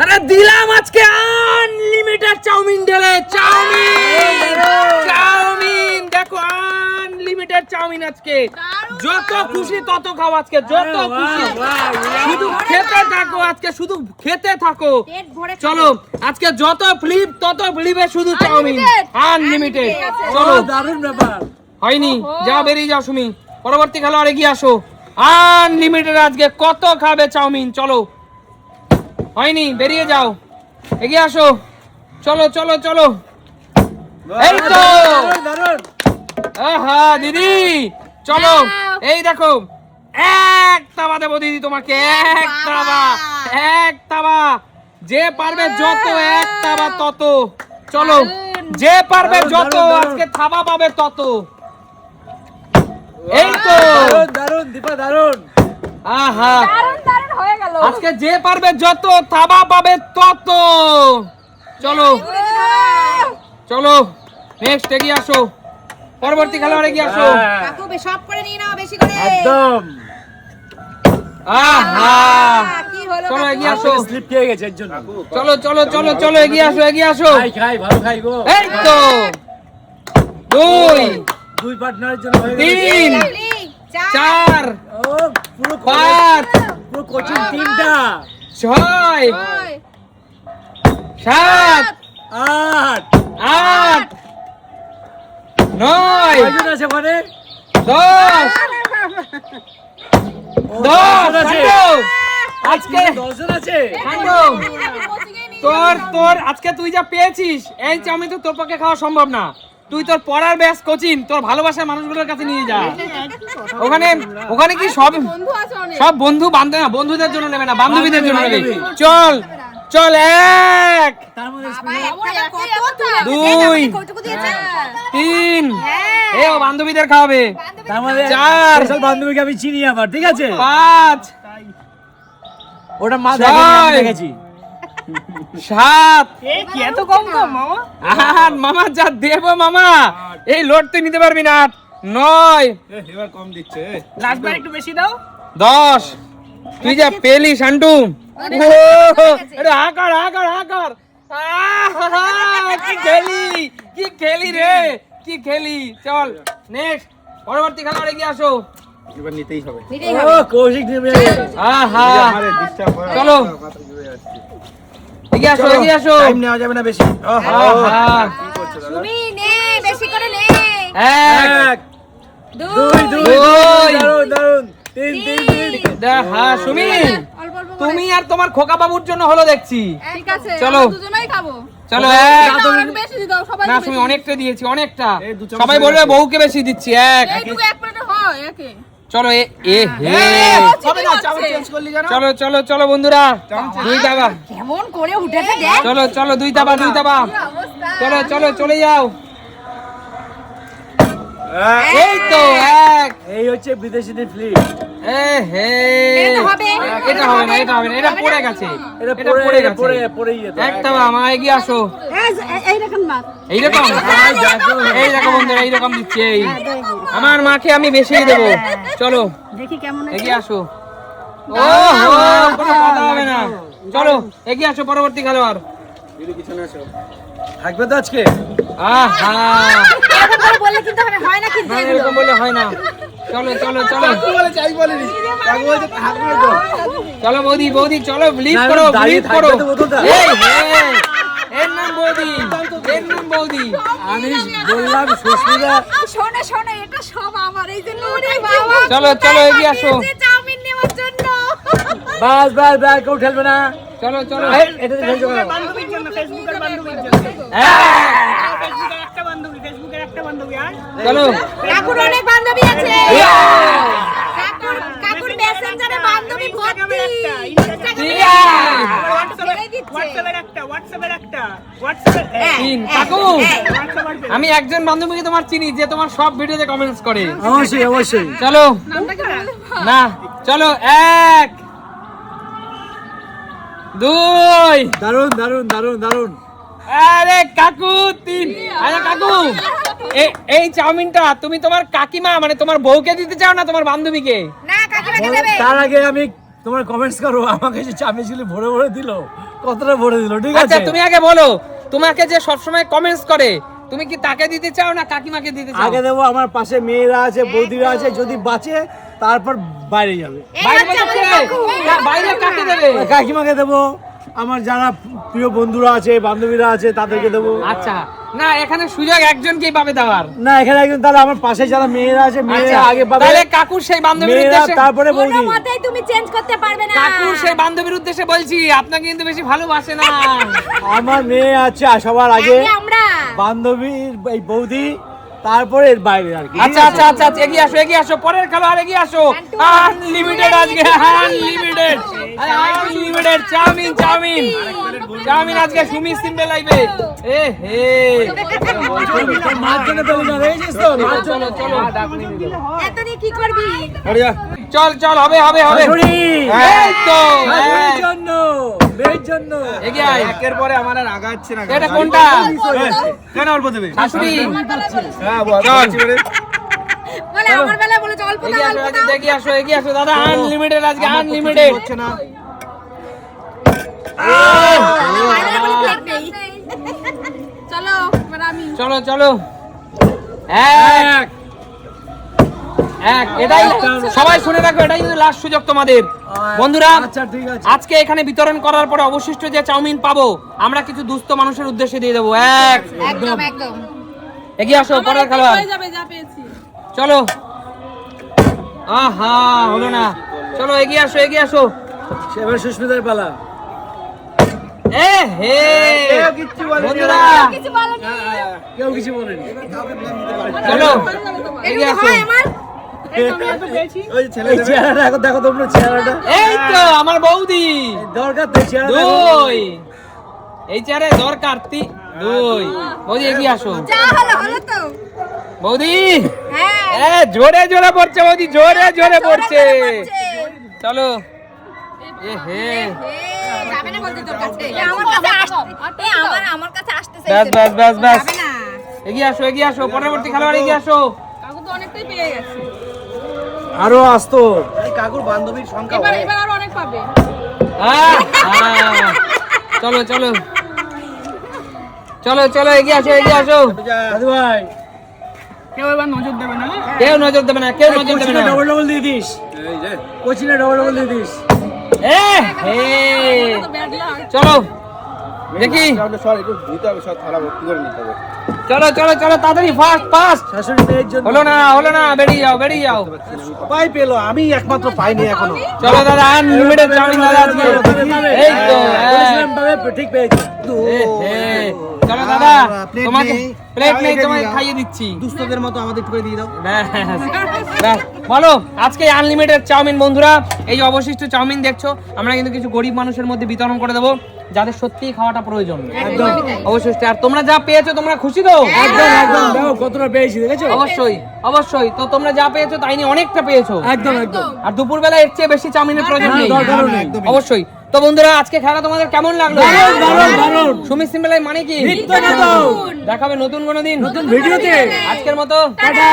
আরে দিলাম আজকে আনলিমিটেড চাউমিন ঢেলে চাউমিন দেখো আনলিমিটেড চাউমিন আজকে যত খুশি তত খাও আজকে যত খুশি শুধু খেতে থাকো আজকে শুধু খেতে থাকো চলো আজকে যত ফ্লিপ তত ফ্লিপে শুধু চাউমিন আনলিমিটেড চলো দারুণ ব্যাপার হয়নি যাও বেরিয়ে যাও সুমি পরবর্তী খেলোয়াড় এগিয়ে আসো আনলিমিটেড আজকে কত খাবে চাউমিন চলো হয়নি বেরিয়ে যাও এগিয়ে আসো চলো চলো চলো এই তো আহা দিদি চলো এই দেখো এক তাবা দেবো দিদি তোমাকে এক তাবা যে পারবে যত এক তাবা তত চলো যে পারবে যত আজকে থাবা পাবে তত এই তো দারুণ দীপা দারুণ আহা দারুণ হয়ে গেল আজকে যে পারবে যত থাবা পাবে তত চলো চলো নেক্সট এগিয়ে আসো পরবর্তী খেলোয়াড় এগিয়ে আসো কাকু সব করে নিয়ে নাও বেশি করে একদম আহা কি হলো চলো এগিয়ে আসো স্লিপ খেয়ে গেছে এর জন্য চলো চলো চলো চলো এগিয়ে আসো খাই ভালো খাই গো এই তো দুই দুই পার্টনারের জন্য হয়ে গেল তিন চার ও পুরো পাঁচ পুরো কোচিং টিমটা ছয় সাত আট আট নয় কয়জন আছে ওখানে 10 আছে আজকে 10 জন আছে শান্ত তোর আজকে তুই যা পেয়েছিস এই চাউমিন তো তোর পক্ষে খাওয়া সম্ভব না তুই তোর পড়ার ব্যাস কোচিং তোর ভালোবাসার মানুষগুলোর কাছে নিয়ে যা ওখানে কি সব বন্ধু আছে অনেক সব বন্ধু বান্ধব না বন্ধুদের জন্য নেবে না বান্ধবীদের জন্য নেবে চল চল এক তার মধ্যে দুই তিন এ ও বান্ধবীদের খাওয়াবে তার মধ্যে চার। স্পেশাল বান্ধবীকে আমি চিনি আবার ঠিক আছে পাঁচ ওটা মা ছয়। দেখেনি আমি দেখেছি সাত কি এত কম কম মামা আট মামা যা দেবো মামা এই লোড তুই নিতে পারবি না 9 এবার কম দিচ্ছে লাস্টবার একটু বেশি দাও 10 তুই যা পেলি শান্টু আরে হাকার কি খেলি রে কি খেলি চল নেক্সট পরবর্তী খেলোয়াড় এগিয়ে আসো এবার নিতেই হবে নিতেই ও হবে কৌশিক নেমে আহা চলো এগিয়ে আসো টাইম নেওয়া যাবে না বেশি আহা তুমি নে বেশি করে নে এক দুই দারুন দারুন তিন দেখা সুমি অল্প অল্প করে তুমি আর তোমার খোকা বাবুর জন্য হলো দেখছি ঠিক আছে চলো। আমরা দুজনেই খাবো চলো এক একটু বেশি দাও সবাই না সুমি অনেকটা দিয়েছি অনেকটা এই দু চামচ সবাই হয়ে বলবে গেছে। বউকে বেশি দিচ্ছি এক এইটুকু এক প্লেটে হয় একে চলো এ হে হবে না চামচ চেঞ্জ করলি কেন চলো চলো চলো বন্ধুরা দুই দাবা কেমন করে উঠেছে দেখ চলো চলো দুই দাবা অবস্থা চলো চলো চলে যাও এই তো এক এই হচ্ছে বিদেশিদের ফ্লিপ এ হে এটা হবে এটা হবে না এটা পড়ে গেছে এটা এটা পড়ে গেছে পড়ে গিয়ে একটা মা এগিয়ে আসো এই দেখুন মা এইরকম এই দেখো বন্ধুরা এইরকম দিচ্ছে এই আমার মাকে আমি বেশি দেবো চলো দেখি কেমন এগিয়ে আসো ও হো কোনো কথা হবে না চলো এগিয়ে আসো পরবর্তী খেলোয়াড় থাকবে তো আজকে আহা এরকম করে বললে কিন্তু হবে হয় না কিন্তু না এরকম বলে হয় না চলো চলো চলো চাই বলিনি কাকু বলছে থাকবে তো চলো বৌদি চলো লিভ না, করো দাঁড়িয়ে লিভ করো থাকবে তো বোতলটা। এই হে এর নাম বৌদি আমি বললাম সুস্মিতা শোনে শোনে এটা সব আমার এই জন্য ওরে বাবা চলো চলো এগিয়ে আসো চাউমিন নেওয়ার জন্য বাস কেউ ঠেলবে না চলো চলো এটা খেলছো কেন বান্ধবীর জন্য ফেসবুকের বান্ধবীর জন্য হ্যাঁ, ফেসবুকের একটা বান্ধবী আর চলো কাকুর অনেক বান্ধবী আছে কাকুর মেসেঞ্জারে বান্ধবী ভর্তি হোয়াটসঅ্যাপের একটা তিন কাকু আমি একজন বান্ধবীকে তোমার চিনি যে তোমার সব ভিডিওতে কমেন্টস করে অবশ্যই চলো না চলো এক দুই দারুন আরে কাকু তিন আরে কাকু এই চাউমিনটা তুমি তোমার কাকিমা মানে তোমার বউকে দিতে চাও না তোমার বান্ধবীকে না কাকিমাকে দেবে তার আগে আমি তোমার কমেন্টস করো আমাকে যে চামিচগুলি ভরে দিল কতটা ভরে দিল, ঠিক আচ্ছা আছে। তুমি আগে বলো, তোমাকে যে সবসময় কমেন্টস করে তুমি কি তাকে দিতে চাও না কাকিমাকে দিতে চাও? আগে দেবো, আমার পাশে মেয়েরা আছে, বৌদিরা আছে, যদি বাঁচে তারপর বাইরে যাবে। বাইরে বলতে বাইরে কাকে দেবে? কাকিমাকে দেবো, আমার যারা প্রিয় বন্ধুরা আছে, বান্ধবীরা আছে, তাদেরকে দেবো। আচ্ছা না, এখানে সুযোগ একজনকেই পাবে দেওয়ার। না, এখানে একজন, তাহলে আমার পাশে যারা মেয়েরা আছে, আচ্ছা মেয়েরা আগে পাবে, তাহলে কাকুর সেই বান্ধবীর মেয়েরা উদ্দেশ্যে, তারপরে বৌদি। কোনো মতেই তুমি চেঞ্জ করতে পারবে না। কাকুর সেই বান্ধবীর উদ্দেশ্যে বলছি, আপনাকে কিন্তু বেশি ভালোবাসে না। আমার মেয়ে আছে সবার আগে, আগে আমরা। বান্ধবীর এই বৌদি, তারপরে এর বাইরে আর কি। আচ্ছা আচ্ছা আচ্ছা আচ্ছা, এগিয়ে আসো পরের খেলোয়াড় এগিয়ে আসো। আনলিমিটেড আজকে, আনলিমিটেড চাউমিন আজকে সুমি সিম্পল লাইভে। এ হে মার জন্য পেলি না, দেখেছিস তো? মার জন্য। চলো এত নিয়ে কি করবি? চল হবে শাশুড়ি। এই তো শাশুড়ির জন্য, মেয়ের জন্য। এগিয়ে আয়। একের পরে আমার আর আগাচ্ছে না। এটা কোনটা? কেন অল্প দেবে? শাশুড়ি হ্যাঁ বলে আমার বেলায় বলে অল্প দাও, অল্প দাও। এগিয়ে আসো দাদা, আনলিমিটেড আজকে আনলিমিটেড। হচ্ছে না। বাইরে বলে প্লেট নেই। চলো এবার আমি। চলো এক এটাই সবাই শুনে রাখো, এটাই কিন্তু লাস্ট সুযোগ তোমাদের বন্ধুরা। আচ্ছা ঠিক আছে। আজকে এখানে বিতরণ করার পরে অবশিষ্ট যে চাউমিন পাবো আমরা কিছু দুস্থ মানুষের উদ্দেশ্যে দিয়ে দেবো। একদম এগিয়ে আসো পরের খেলোয়াড়। হয়ে যাবে যা পেয়েছি। চলো, আহা হলো না। চলো এগিয়ে আসো। এবার সুস্মিতার পালা। এ হে বন্ধুরা, কিছু বলনি। কেউ কিছু বলেনি। চলো এগিয়ে আসো। হয় আমার। ওই ছেলে এই চেহারাটা এখন দেখো তোমরা, চেহারাটা এই তো আমার বৌদি দরকার তো, চেহারাটা দেখো। দুই, এই চেয়ারে দরকার দুই। বৌদি এগিয়ে আসো। যা হলো তো। বৌদি হ্যাঁ। জোরে পড়ছে বৌদি, জোরে পড়ছে। চলো এ হে যাবে না বলতে তোর কাছে। আমার কাছে আসতেছে। ব্যাস যাবে না। এগিয়ে আসো পরবর্তী খেলোয়াড় এগিয়ে আসো। কাকু তো অনেকটাই পেয়ে গেছে। আরো আসতো। এই কাকুর বান্ধবীর সংখ্যা এবার আরো অনেক পাবে। চলো এগিয়ে আসো। দাদু ভাই, কেউ এবার নজর দেবে না। কেউ নজর দেবে না। কোচিনে ডবল ডবল দিয়ে দিস। এই যে কোচিনে ডবল ডবল দিয়ে দিস। এ হে চলো দেখি। সর একটু ধুইতে হবে, সব থালা ভর্তি করে নিতে হবে। চলো তাড়াতাড়ি ফাস্ট। শাশুড়ি মেয়ের জন্য। হলো না বেরিয়ে যাও। সবাই পেলো, আমি একমাত্র পাইনি এখনো। চলো দাদা, আনলিমিটেড চাউমিন দাদা আজকে। এই তো বলেছিলাম পাবে, ঠিক পেয়েছে। এ হে চলো দাদা, প্লেট তোমাকে নেই। প্লেট নেই, খাইয়ে তোমাকে দাও। খাইয়ে দিচ্ছি। দুস্থদের মতো আমাদের একটু করে দিয়ে দাও। ব্যাস। বলো আজকে আনলিমিটেড চাউমিন বন্ধুরা, এই যে অবশিষ্ট চাউমিন দেখছো আমরা কিন্তু কিছু গরিব মানুষের মধ্যে বিতরণ করে দেবো যাদের সত্যি খাওয়াটা প্রয়োজন। অবশিষ্ট আর তোমরা যা পেয়েছো তোমরা খুশি তো? একদম দেখো কতটা পেয়েছি, দেখেছো? অবশ্যই তো তোমরা যা পেয়েছো তাই নিয়ে অনেকটা পেয়েছো। একদম আর দুপুরবেলা এর চেয়ে বেশি চাউমিনের প্রয়োজন নেই। দরকারও নেই। অবশ্যই তো বন্ধুরা, আজকে খেলা তোমাদের কেমন লাগলো? দারুণ। সুমি সিম্পল মানে কি? নিত্য নতুন। দেখাবে নতুন কোনো দিন নতুন ভিডিওতে। আজকের মতো টাটা।